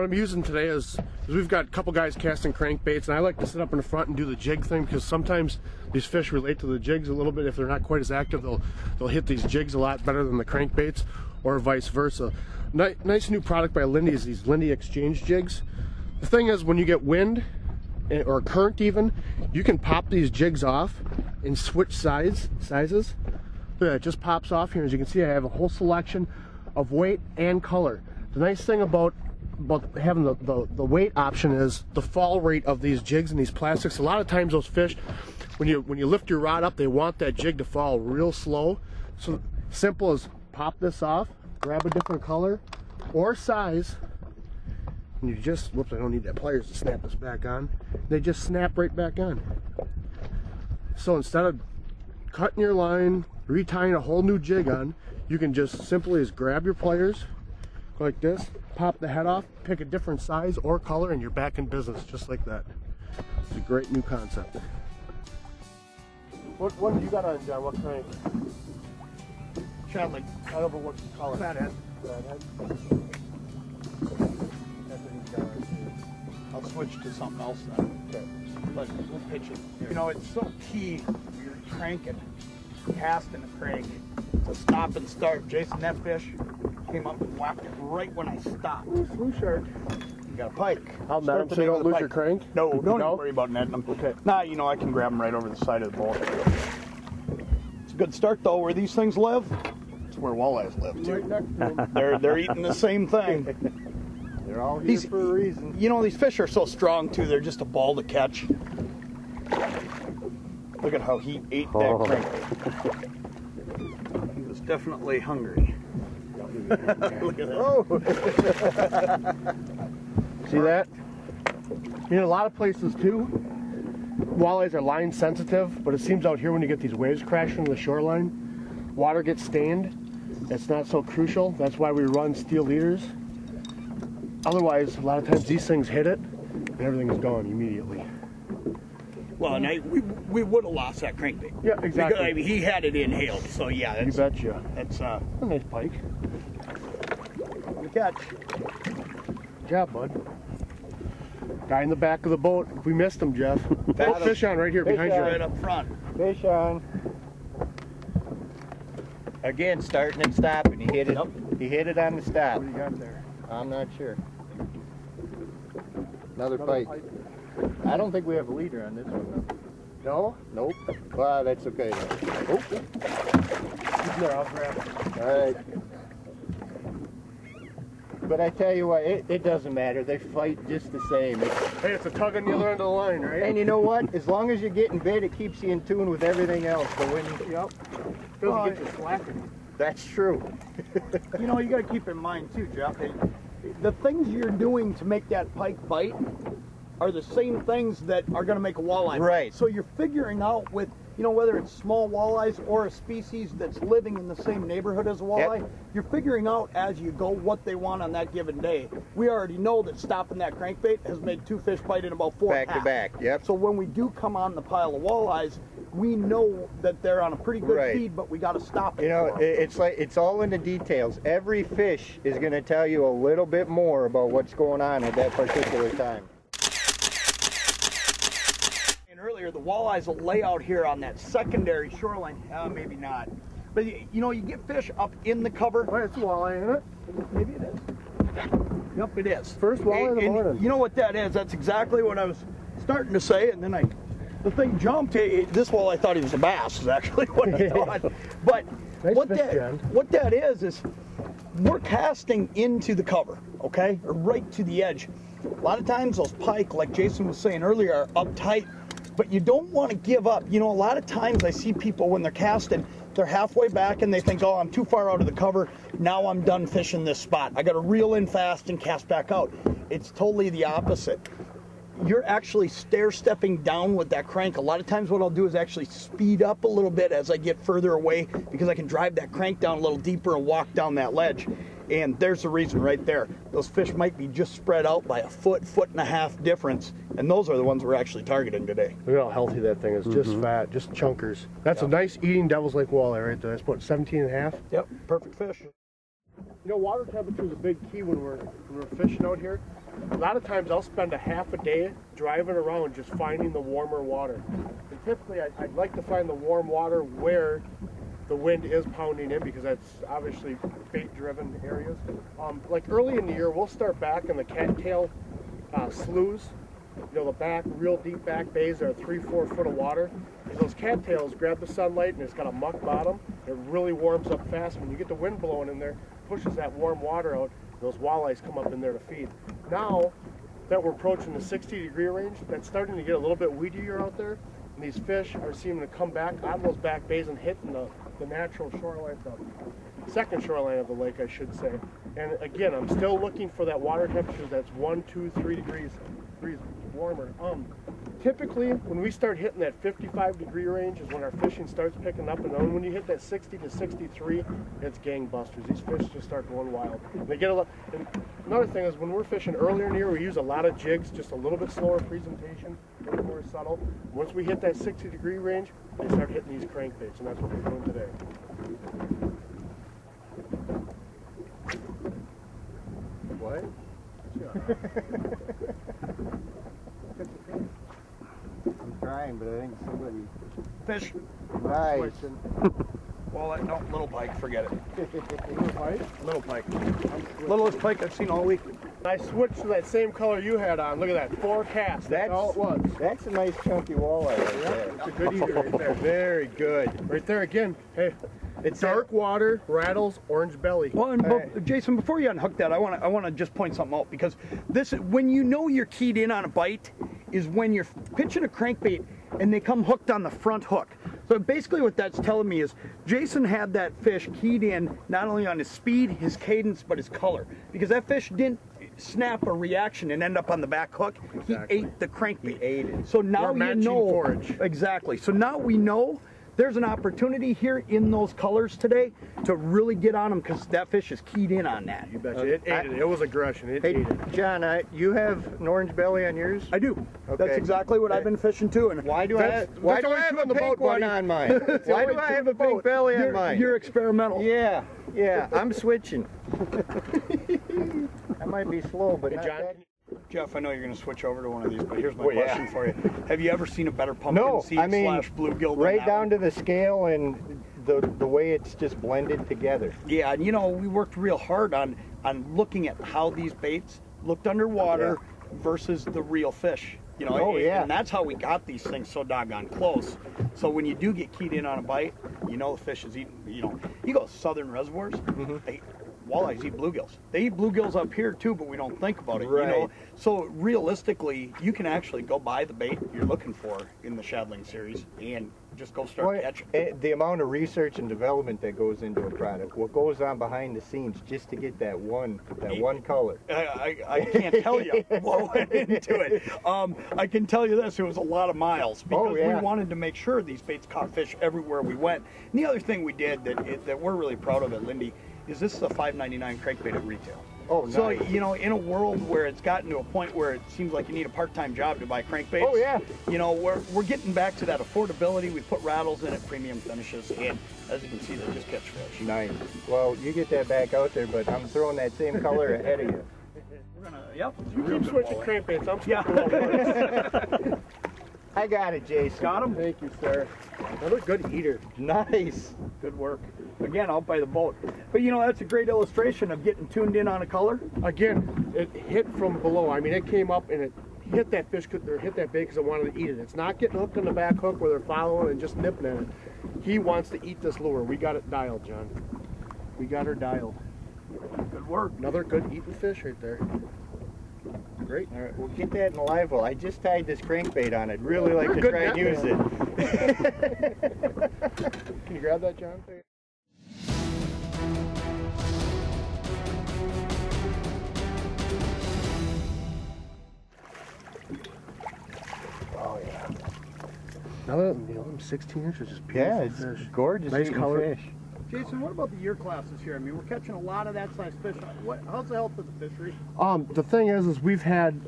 What I'm using today is we've got a couple guys casting crankbaits, and I like to sit up in the front and do the jig thing, because sometimes these fish relate to the jigs a little bit. If they're not quite as active, they'll hit these jigs a lot better than the crankbaits, or vice versa. Nice new product by Lindy is these Lindy Exchange jigs. The thing is, when you get wind or current even, you can pop these jigs off and switch sizes. Look at that, it just pops off here. As you can see, I have a whole selection of weight and color. The nice thing about having the weight option is the fall rate of these jigs and these plastics. A lot of times those fish, when you lift your rod up, they want that jig to fall real slow. So simple as pop this off, grab a different color or size, and you just, whoops, I don't need that pliers to snap this back on. They just snap right back on. So instead of cutting your line, retying a whole new jig on, you can just simply grab your pliers, go like this, pop the head off, pick a different size or color, and you're back in business just like that. It's a great new concept. What have you got on, John? What crank? Chadley. I don't know what color. Flathead. Flathead. That's what he's got right here. I'll switch to something else then. Okay. But we'll pitch it. You know, it's so key when you're cranking, casting a crank, to stop and start. Jason, that fish came up and whacked it right when I stopped. Ooh, blue shark. You got a pike. I'll net him so you don't lose your crank? No, don't even worry about netting them. Okay. Nah, you know, I can grab them right over the side of the boat. It's a good start, though. Where these things live, it's where walleyes live, too. Right next to them. They're eating the same thing. They're all here for a reason. You know, these fish are so strong, too. They're just a ball to catch. Look at how he ate that crankbait. He was definitely hungry. Look at that. Oh. See that? In a lot of places too, walleyes are line sensitive, but it seems out here when you get these waves crashing on the shoreline, water gets stained. It's not so crucial. That's why we run steel leaders. Otherwise, a lot of times these things hit it and everything is gone immediately. Well, and we would have lost that crankbait. Yeah, exactly. Because, I mean, he had it inhaled, so yeah. You betcha. That's a nice pike. On the catch. Good job, bud. Guy in the back of the boat. We missed him, Jeff. Oh, fish on right here behind you. Right up front. Fish on. Again, starting and stopping. He hit it. Yep. He hit it on the stop. What do you got there? I'm not sure. Another pike. I don't think we have a leader on this one, though. No? Nope. Well, that's okay, though. Oh. He's there, I'll grab him. All right. But I tell you what, it doesn't matter. They fight just the same. Hey, it's a tug on the other end of the line, right? And you know what? As long as you're getting bit, it keeps you in tune with everything else. But when you... Yep. Doesn't get you slacking. That's true. You know, you got to keep in mind, too, Jeff, the things you're doing to make that pike bite are the same things that are going to make a walleye bite. Right. So you're figuring out with, you know, whether it's small walleyes or a species that's living in the same neighborhood as a walleye, Yep. You're figuring out as you go what they want on that given day. We already know that stopping that crankbait has made 2 fish bite in about 4 Back to back, yep. So when we do come on the pile of walleyes, we know that they're on a pretty good Right. feed, but we got to stop it. You know, for 'em. it's like, it's all in the details. Every fish is going to tell you a little bit more about what's going on at that particular time. Earlier, the walleyes will lay out here on that secondary shoreline. Maybe not. But you know, you get fish up in the cover. Well, it's a walleye, isn't it? Maybe it is. Yep, it is. First walleye of the morning. You know what that is? That's exactly what I was starting to say, and then the thing jumped. This walleye thought he was a bass, is actually what he thought. But Nice what fish, that is we're casting into the cover, okay? Or right to the edge. A lot of times those pike, like Jason was saying earlier, are uptight. But you don't want to give up. You know, a lot of times I see people when they're casting, they're halfway back and they think, oh, I'm too far out of the cover. Now I'm done fishing this spot. I got to reel in fast and cast back out. It's totally the opposite. You're actually stair-stepping down with that crank. A lot of times what I'll do is actually speed up a little bit as I get further away because I can drive that crank down a little deeper and walk down that ledge. And there's the reason right there. Those fish might be just spread out by a foot and a half difference, and those are the ones we're actually targeting today. Look at how healthy that thing is. Just fat, just chunkers. That's a nice eating Devil's Lake walleye right there. That's what, 17 and a half? Yep, perfect fish. You know, water temperature is a big key when we're fishing out here. a lot of times I'll spend a half a day driving around just finding the warmer water. And typically I'd like to find the warm water where the wind is pounding in, because that's obviously bait-driven areas. Like early in the year, we'll start back in the cattail sloughs. You know, the back, real deep back bays that are 3-4 foot of water. And those cattails grab the sunlight and it's got a muck bottom. It really warms up fast. When you get the wind blowing in there, pushes that warm water out. Those walleyes come up in there to feed. Now that we're approaching the 60-degree range, that's starting to get a little bit weedier out there. And these fish are seeming to come back out of those back bays and hitting the natural shoreline, the second shoreline of the lake, I should say. And again, I'm still looking for that water temperature that's 1, 2, 3 degrees warmer. Typically, when we start hitting that 55-degree range is when our fishing starts picking up, and then when you hit that 60 to 63, it's gangbusters. These fish just start going wild. They get a lot. And another thing is, when we're fishing earlier in the year, we use a lot of jigs, just a little bit slower presentation, a little more subtle. Once we hit that 60-degree range, they start hitting these crankbaits, and that's what we're doing today. What? I'm trying, but I think somebody... Fish. Nice. Walleye, no, little pike, forget it. Little pike? Little pike. Littlest pike I've seen all week. I switched to that same color you had on. Look at that, 4 casts. That's all it was. That's a nice chunky walleye right there. It's a good eater right there. Very good. Right there again. Hey, It's dark water, rattles, orange belly. Well, and Jason, before you unhook that, I want to just point something out, because this, when you know you're keyed in on a bite, is when you're pitching a crankbait and they come hooked on the front hook. So basically what that's telling me is Jason had that fish keyed in not only on his speed, his cadence, but his color, because that fish didn't snap a reaction and end up on the back hook. Exactly. He ate the crankbait. He ate it. So now you know. Forage. Exactly. So now we know there's an opportunity here in those colors today to really get on them, because that fish is keyed in on that. You betcha. It ate it. It was aggression. It Hey, ate it. John, you have an orange belly on yours? I do. Okay. That's exactly what I've been fishing too. And Why do I have a pink one on mine? Why do I have a pink belly on mine? You're experimental. Yeah, I'm switching. I might be slow, but not John, that. Jeff, I know you're going to switch over to one of these, but here's my question for you. Have you ever seen a better pumpkin No, seed I mean, slash bluegill than right that down one? to the scale and the way it's just blended together. Yeah, and you know, we worked real hard on looking at how these baits looked underwater versus the real fish. You know, Oh, yeah. And that's how we got these things so doggone close. So when you do get keyed in on a bite, you know the fish is eating. You know, you go to southern reservoirs, walleyes eat bluegills. They eat bluegills up here too, but we don't think about it. Right. You know, so realistically, you can actually go buy the bait you're looking for in the shadling series and just go start catching. The amount of research and development that goes into a product, what goes on behind the scenes just to get that one color. I can't tell you what went into it. I can tell you this, it was a lot of miles, because we wanted to make sure these baits caught fish everywhere we went. And the other thing we did that we're really proud of at Lindy is this is a $5.99 crankbait at retail. Oh, nice. So, you know, in a world where it's gotten to a point where it seems like you need a part-time job to buy crankbaits, Oh, yeah. you know, we're getting back to that affordability. We put rattles in it, premium finishes, and as you can see, they just catch fish. Nice. Well, you get that back out there, but I'm throwing that same color ahead of you. We're gonna, yep. you keep switching crankbaits. I'm switching over. I got it, Jason. Got him? Thank you, sir. Another good eater. Nice. Good work. Again, out by the boat. But you know, that's a great illustration of getting tuned in on a color. Again, it hit from below. I mean, it came up and it hit that fish, or hit that bait because it wanted to eat it. It's not getting hooked on the back hook where they're following and just nipping at it. He wants to eat this lure. We got it dialed, John. We got her dialed. Good work. Another good eating fish right there. Great. All right, we'll get that in the live well. I just tied this crankbait on. I'd really like to good try and net, use it. Can you grab that, John? Oh, yeah. Now that I'm 16 inches, just beautiful Yeah, it's fish. gorgeous Nice eating color. fish. Jason, what about the year classes here? I mean, we're catching a lot of that size fish. How's the health of the fishery? The thing is we've had,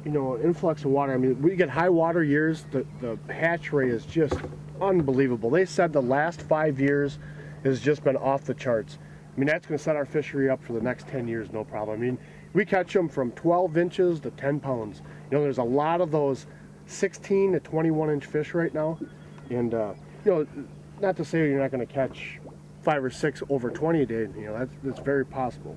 you know, influx of water. I mean, we get high water years. The hatch rate is just unbelievable. They said the last 5 years has just been off the charts. I mean, that's going to set our fishery up for the next 10 years, no problem. I mean, We catch them from 12 inches to 10 pounds. You know, there's a lot of those 16 to 21 inch fish right now. And, you know, not to say you're not going to catch 5 or 6 over 20 a day. You know, that's very possible.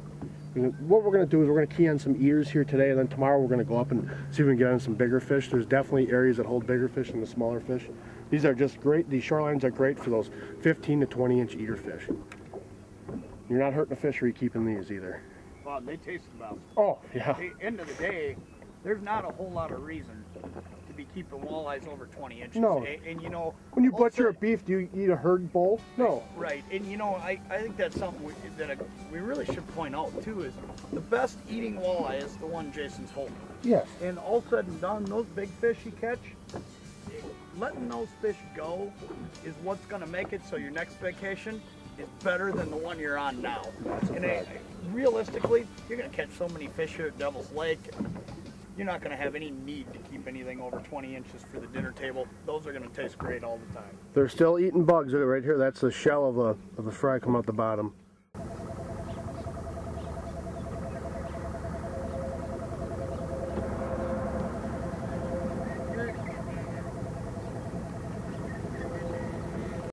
What we're going to do is we're going to key on some ears here today, and then tomorrow we're going to go up and see if we can get on some bigger fish. There's definitely areas that hold bigger fish than the smaller fish. These are just great. These shorelines are great for those 15 to 20 inch eater fish. You're not hurting a fishery keeping these either. Well, they taste the best. Oh, yeah. At the end of the day, there's not a whole lot of reason to be keeping walleyes over 20 inches. No. And you know, when you also, butcher a beef, do you eat a herd bowl? No. Right. And you know, I think that's something we really should point out too, is the best eating walleye is the one Jason's holding. Yes. And all said and done, those big fish you catch, letting those fish go is what's going to make it so your next vacation is better than the one you're on now. And realistically, you're going to catch so many fish here at Devil's Lake, you're not going to have any need to keep anything over 20 inches for the dinner table. Those are going to taste great all the time. They're still eating bugs right here. That's the shell of the fry coming out the bottom.